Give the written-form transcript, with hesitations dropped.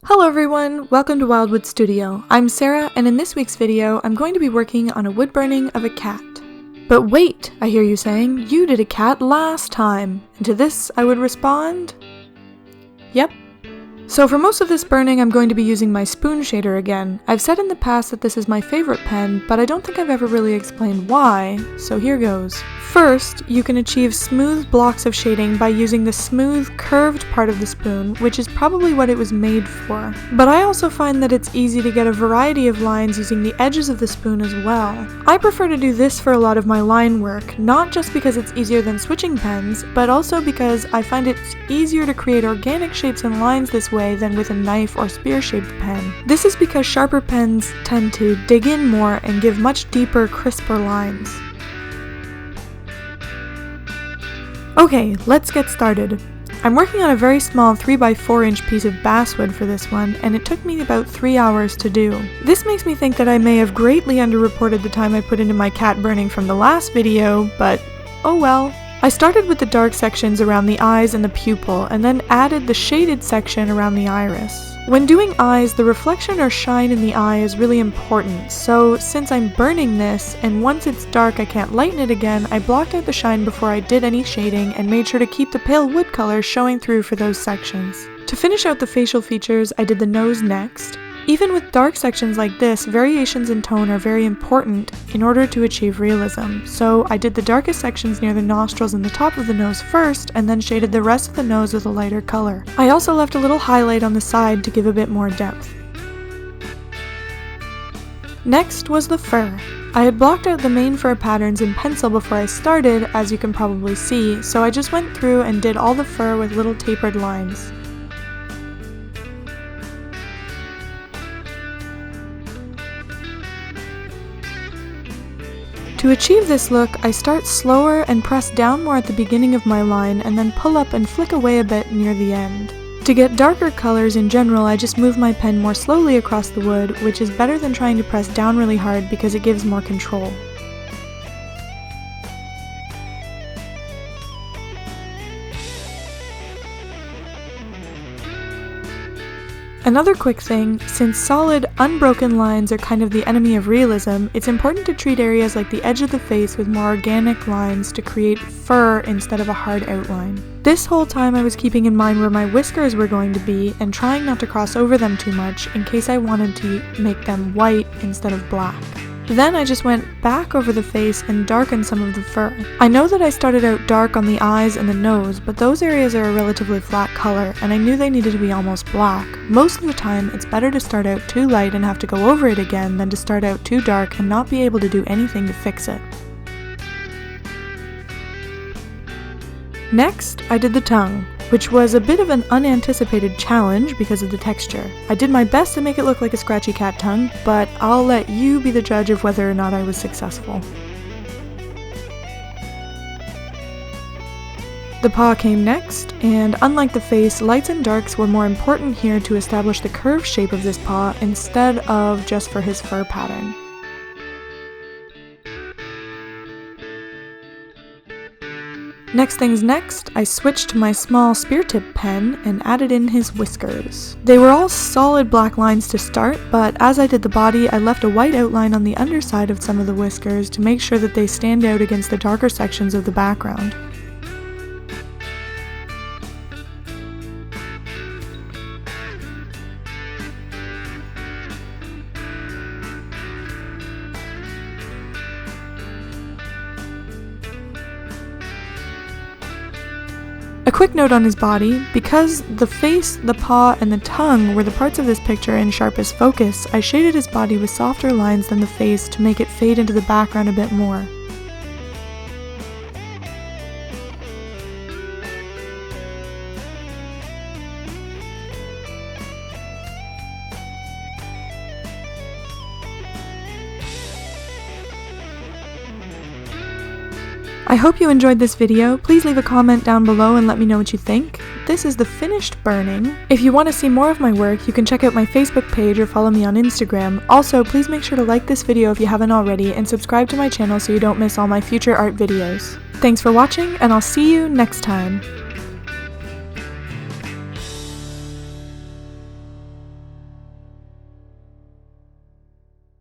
Hello everyone, welcome to Wildwood Studio. I'm Sarah, and in this week's video, I'm going to be working on a wood burning of a cat. But wait, I hear you saying, you did a cat last time. And to this, I would respond, yep. So for most of this burning, I'm going to be using my spoon shader again. I've said in the past that this is my favorite pen, but I don't think I've ever really explained why, so here goes. First, you can achieve smooth blocks of shading by using the smooth, curved part of the spoon, which is probably what it was made for. But I also find that it's easy to get a variety of lines using the edges of the spoon as well. I prefer to do this for a lot of my line work, not just because it's easier than switching pens, but also because I find it's easier to create organic shapes and lines this way than with a knife or spear-shaped pen. This is because sharper pens tend to dig in more and give much deeper, crisper lines. Okay, let's get started. I'm working on a very small 3x4 inch piece of basswood for this one, and it took me about 3 hours to do. This makes me think that I may have greatly underreported the time I put into my cat burning from the last video, but oh well. I started with the dark sections around the eyes and the pupil, and then added the shaded section around the iris. When doing eyes, the reflection or shine in the eye is really important, so since I'm burning this, and once it's dark I can't lighten it again, I blocked out the shine before I did any shading and made sure to keep the pale wood color showing through for those sections. To finish out the facial features, I did the nose next. Even with dark sections like this, variations in tone are very important in order to achieve realism, so I did the darkest sections near the nostrils and the top of the nose first, and then shaded the rest of the nose with a lighter color. I also left a little highlight on the side to give a bit more depth. Next was the fur. I had blocked out the main fur patterns in pencil before I started, as you can probably see, so I just went through and did all the fur with little tapered lines. To achieve this look, I start slower and press down more at the beginning of my line and then pull up and flick away a bit near the end. To get darker colors in general, I just move my pen more slowly across the wood, which is better than trying to press down really hard because it gives more control. Another quick thing, since solid, unbroken lines are kind of the enemy of realism, it's important to treat areas like the edge of the face with more organic lines to create fur instead of a hard outline. This whole time I was keeping in mind where my whiskers were going to be and trying not to cross over them too much in case I wanted to make them white instead of black. Then I just went back over the face and darkened some of the fur. I know that I started out dark on the eyes and the nose, but those areas are a relatively flat color, and I knew they needed to be almost black. Most of the time, it's better to start out too light and have to go over it again than to start out too dark and not be able to do anything to fix it. Next, I did the tongue, which was a bit of an unanticipated challenge because of the texture. I did my best to make it look like a scratchy cat tongue, but I'll let you be the judge of whether or not I was successful. The paw came next, and unlike the face, lights and darks were more important here to establish the curved shape of this paw instead of just for his fur pattern. Next things next, I switched to my small spear tip pen and added in his whiskers. They were all solid black lines to start, but as I did the body, I left a white outline on the underside of some of the whiskers to make sure that they stand out against the darker sections of the background. A quick note on his body, because the face, the paw, and the tongue were the parts of this picture in sharpest focus, I shaded his body with softer lines than the face to make it fade into the background a bit more. I hope you enjoyed this video. Please leave a comment down below and let me know what you think. This is the finished burning. If you want to see more of my work, you can check out my Facebook page or follow me on Instagram. Also, please make sure to like this video if you haven't already and subscribe to my channel so you don't miss all my future art videos. Thanks for watching, and I'll see you next time.